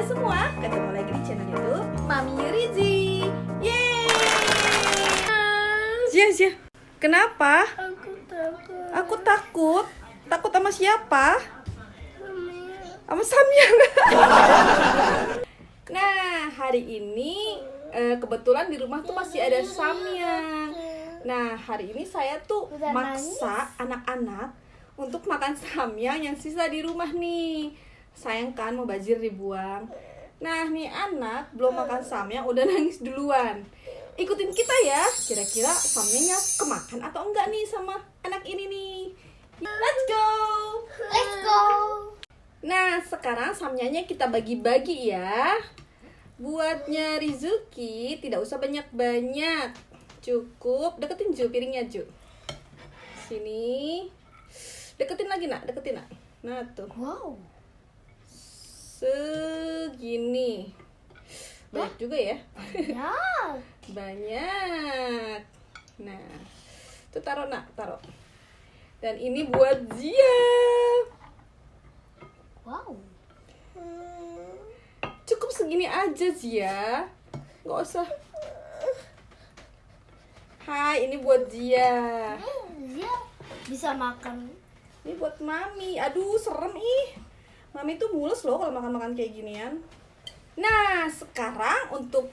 semua, ketemu lagi di channel YouTube Mami Rizi. Yeay! Zia, kenapa? Aku takut. Aku takut. Takut sama siapa? Sama Samyang. Nah, hari ini kebetulan di rumah tuh masih ada Samyang. Nah, hari ini saya tuh Udah maksa anak-anak untuk makan Samyang yang sisa di rumah nih. Sayang kan mubazir dibuang. Nah, nih anak belum makan Samyang udah nangis duluan. Ikutin kita ya, kira-kira Samyangnya kemakan atau enggak nih sama anak ini nih. Let's go! Let's go. Nah, sekarang Samyangnya kita bagi-bagi ya. Buatnya Rizuki tidak usah banyak-banyak. Cukup deketin Ju piringnya Ju. Sini. Deketin lagi nak, deketin nak. Nah tuh. Wow. Segini. Banyak juga ya. Ya. Banyak. Nah, tuh taruh nak, taruh. Dan ini buat Zia. Wow. Cukup segini aja Zia. Nggak usah. Hai, ini buat Zia. Dia bisa makan. Ini buat Mami. Aduh, serem ih. Mami tuh mules loh kalau makan-makan kayak ginian. Nah, sekarang untuk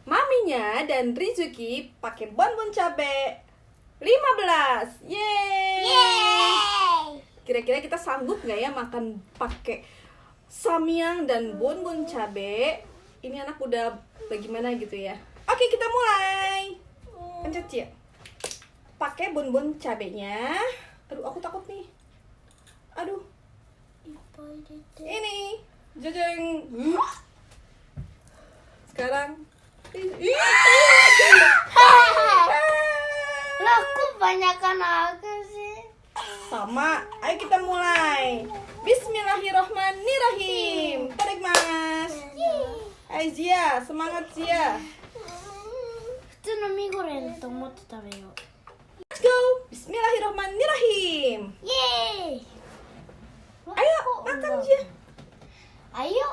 Maminya dan Rizuki pakai bonbon cabe 15. Yeay! Kira-kira kita sanggup nggak ya makan pakai Samyang dan bonbon cabe? Ini anak udah bagaimana gitu ya. Oke, kita mulai. Pencet ya. Pakai bonbon cabenya. Aduh, aku takut nih. Aduh, ini jajang. Sekarang Lah, kok banyakan aku sih? sama. Ayo kita mulai. Bismillahirrohmanirrohim. Tarik mas. Ayo Zia, semangat Zia. 普通のミゴレンと思って食べよう。 Let's go. Bismillahirrohmanirrohim. Yeay. Ayo makan Zia. Ayo.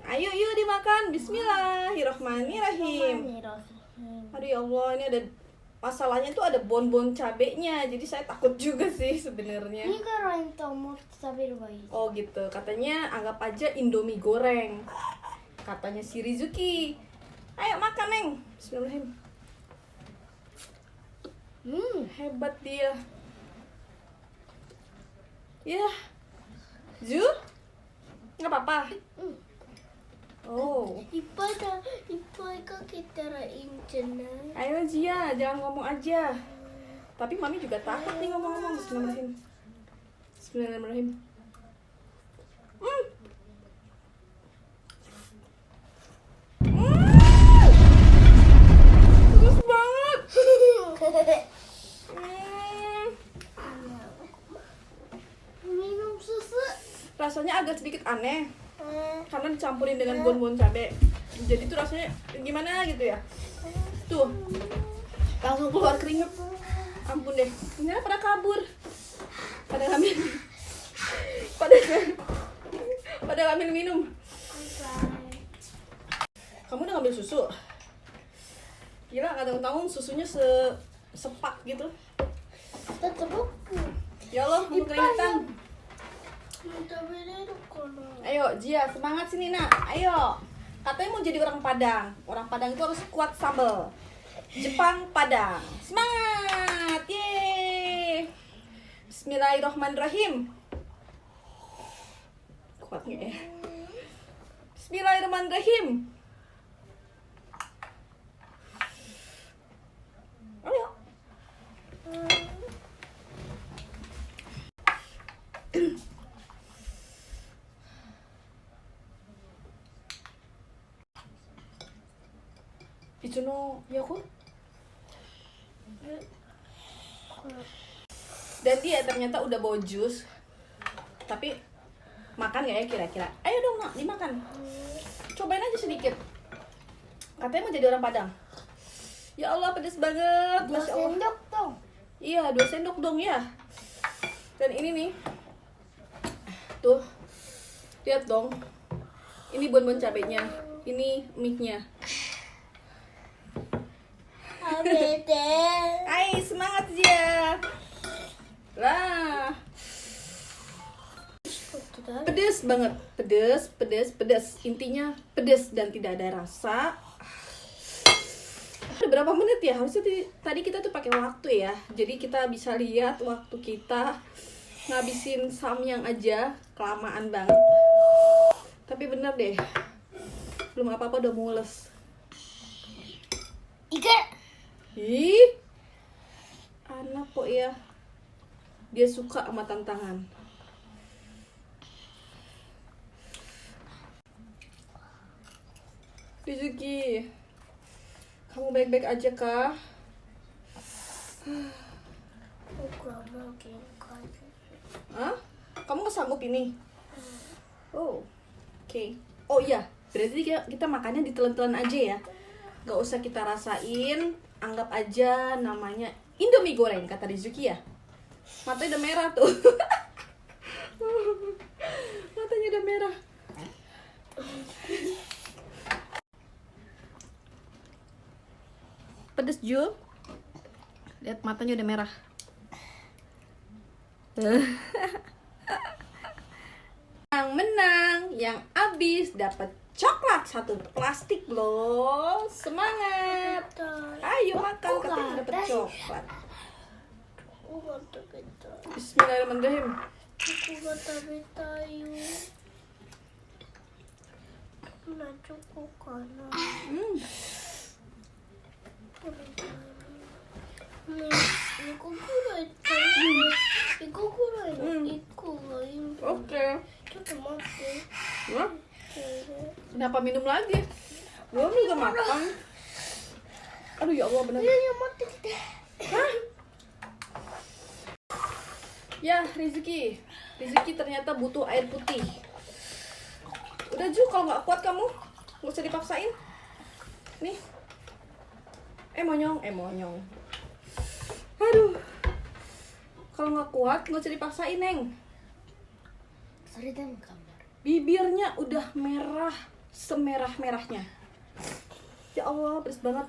Ayo yuk dimakan. Bismillahirrohmanirrohim. Aduh ya Allah, ini ada masalahnya tuh ada bonbon cabenya. Jadi saya takut juga sih sebenarnya. ミゴレンと思って食べればいい。 Oh gitu, katanya anggap aja Indomie goreng. Katanya si Rizuki. Ayo makan Neng. Bismillahirrahmanirrahim. Hebat dia. Ya. Zu? Nggak apa-apa. Oh. いっぱいかけたらいいんじゃない？ Ayo Zia, jangan ngomong aja. Tapi Mami juga takut nih ngomong-ngomong. Bismillahirrahmanirrahim. Bismillahirrahmanirrahim. Bagus banget. Minum susu. Rasanya agak sedikit aneh karena dicampurin dengan bonbon cabe. Jadi tuh rasanya gimana gitu ya. Tuh. Langsung keluar keringet. Ampun deh. Ini pada kabur. Pada ngambil. Pada ngambil minum. Kamu udah ngambil susu? Gila, kadang-kadang susunya sepak gitu. Tetep Ya Allah, mau keringetan. aku. Ayo, Zia, semangat sini nak. Ayo. Katanya mau jadi orang Padang. Orang Padang itu harus kuat sambal. Jepang Padang. Semangat. Yeay. Bismillahirrahmanirrahim. Kuat nggak ya? Bismillahirrahmanirrahim. Ayo. Ichuno Yakult. Dan dia ternyata udah bawa jus. Tapi makan gak ya kira-kira? Ayo dong nak, dimakan. Cobain aja sedikit. Katanya mau jadi orang Padang. Ya Allah, pedes banget. 2 Masya Allah. sendok dong. Iya, 2 sendok dong ya. Dan ini nih. Tuh. Lihat dong. Ini bonbon cabenya. Ini mic-nya. Abede. Hai, semangat Zia. Lah. Pedes banget. Pedes. Intinya pedes dan tidak ada rasa. Ada berapa menit ya? Harusnya tadi kita tuh pakai waktu ya. Jadi kita bisa lihat waktu kita ngabisin samyang aja kelamaan banget. Tapi bener deh. Belum apa-apa udah mules. Ike. Ih. Anak kok ya. Dia suka sama tantangan. Rizuki, kamu baik-baik aja kah? Hah? Kamu nggak sanggup ini? Oh, oke. Oh iya, berarti kita makannya ditelan-telan aja ya. Gak usah kita rasain, anggap aja namanya Indomie goreng, kata Rizuki ya. Matanya udah merah tuh. Matanya udah merah. Pedes Jul. Lihat matanya udah merah. Yang menang, yang abis dapat coklat 1 plastik loh. Semangat. Ayo makan, katanya dapat coklat. Bismillahirrahmanirrahim. Oke. Wah, kenapa minum lagi? Belum juga makan. Aduh ya Allah, benar. Hah? Ya, Rizky ternyata butuh air putih. Udah Ju, kalau nggak kuat kamu nggak usah dipaksain. Nih, monyong. Aduh, kalau nggak kuat nggak usah dipaksain, Neng. Bibirnya udah merah, semerah-merahnya. Ya Allah, pedes banget.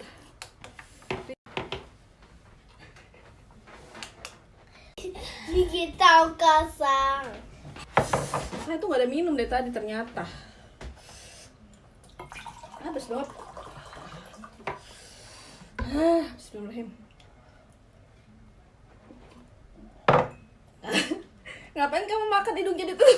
Gigi tahu kasang. Saya tuh nggak ada minum dari tadi ternyata. Pedes banget. Bismillahirrahmanirrahim. Ngapain kamu makan hidungnya itu?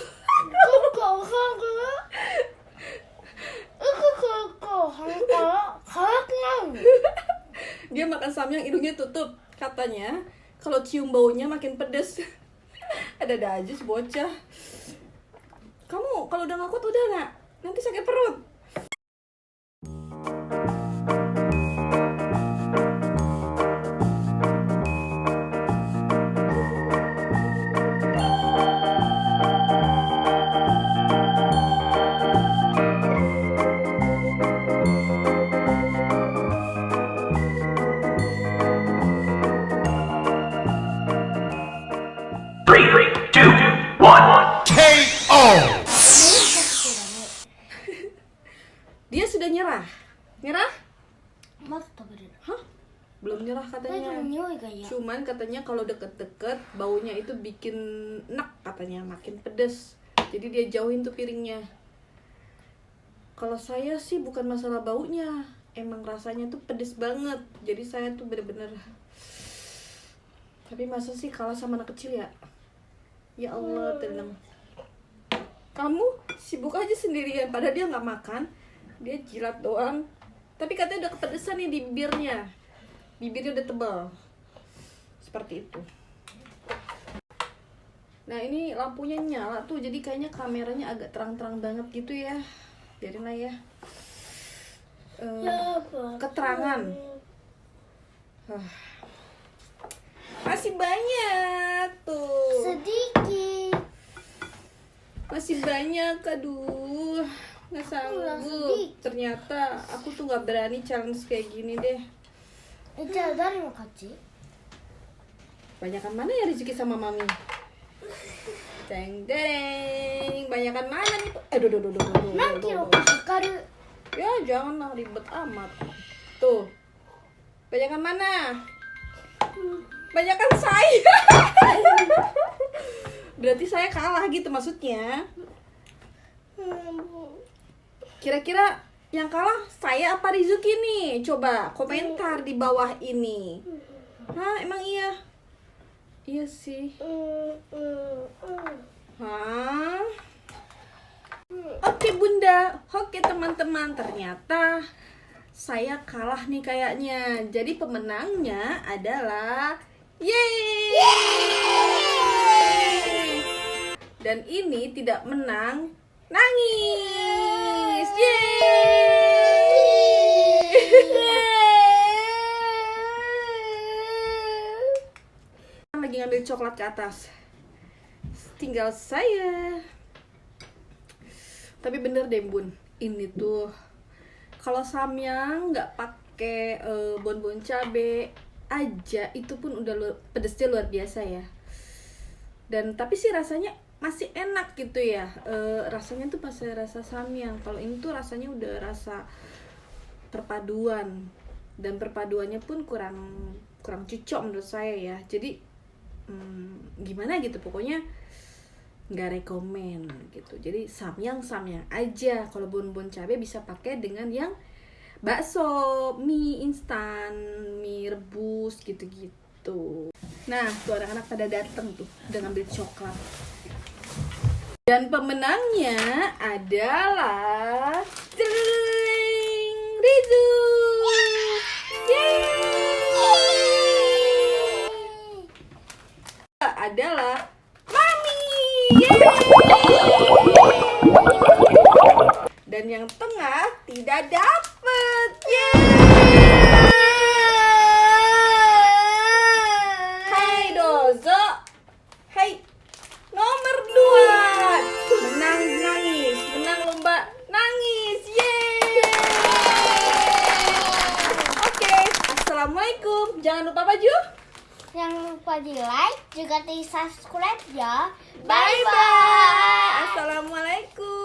Dia makan samyang hidungnya tutup. Katanya kalau cium baunya makin pedes. Ada-ada aja si bocah. Kamu kalau udah ngaku udah nggak? Nanti sakit perut. Dia sudah nyerah. Nyerah? Hah? Belum nyerah katanya. Cuman katanya kalau deket-deket baunya itu bikin enak katanya, makin pedes. Jadi dia jauhin tuh piringnya. Kalau saya sih bukan masalah baunya, emang rasanya tuh pedes banget. Jadi saya tuh bener-bener. Tapi masa sih kalah sama anak kecil ya? Ya Allah, tenang. Kamu sibuk aja sendirian, padahal dia nggak makan. Dia jilat doang. Tapi katanya udah kepedesan nih di bibirnya. Bibirnya udah tebal. Seperti itu. Nah ini lampunya nyala tuh. Jadi kayaknya kameranya agak terang-terang banget gitu ya. Biarin lah ya. Keterangan. Masih banyak tuh. Sedikit. Masih banyak, aduh. Nggak sanggup. Ternyata aku tuh nggak berani challenge kayak gini deh. Banyakan mana ya rezeki sama mami? Deng deng. Banyakan mana nih? Duh. Nanti lo kakaru. Ya janganlah ribet amat. Tuh. Banyakan mana? Banyakan saya. Berarti saya kalah gitu maksudnya. Kira-kira yang kalah saya apa Rizuki nih? Coba komentar di bawah ini. Hah, emang iya? Iya sih. Hah? Oke Bunda, oke teman-teman, ternyata saya kalah nih kayaknya. Jadi pemenangnya adalah yeay! Dan ini tidak menang, nangis. Yeay! Lagi ngambil coklat ke atas. Tinggal saya. Tapi bener deh Bun, ini tuh kalau samyang nggak pakai bonbon cabe aja itu pun udah pedesnya luar biasa ya. Dan tapi sih rasanya masih enak gitu ya. Rasanya tuh pas rasa samyang. Kalau ini tuh rasanya udah rasa perpaduan, dan perpaduannya pun kurang cocok menurut saya ya. Jadi gimana gitu, pokoknya nggak rekomen gitu. Jadi samyang aja. Kalau bonbon cabe bisa pakai dengan yang bakso, mie instan, mie rebus gitu-gitu. Nah, tuh anak-anak pada dateng tuh udah ngambil coklat. Dan pemenangnya adalah Rizu. Yeay! Adalah Mami. Yeay! Dan yang tengah tidak dapet. Hai Dozo. Hai nomor 2. Menang nangis. Menang lomba nangis. Yeay. Oke, assalamualaikum. Jangan lupa baju. Jangan lupa di like juga di subscribe ya. Bye bye. Assalamualaikum.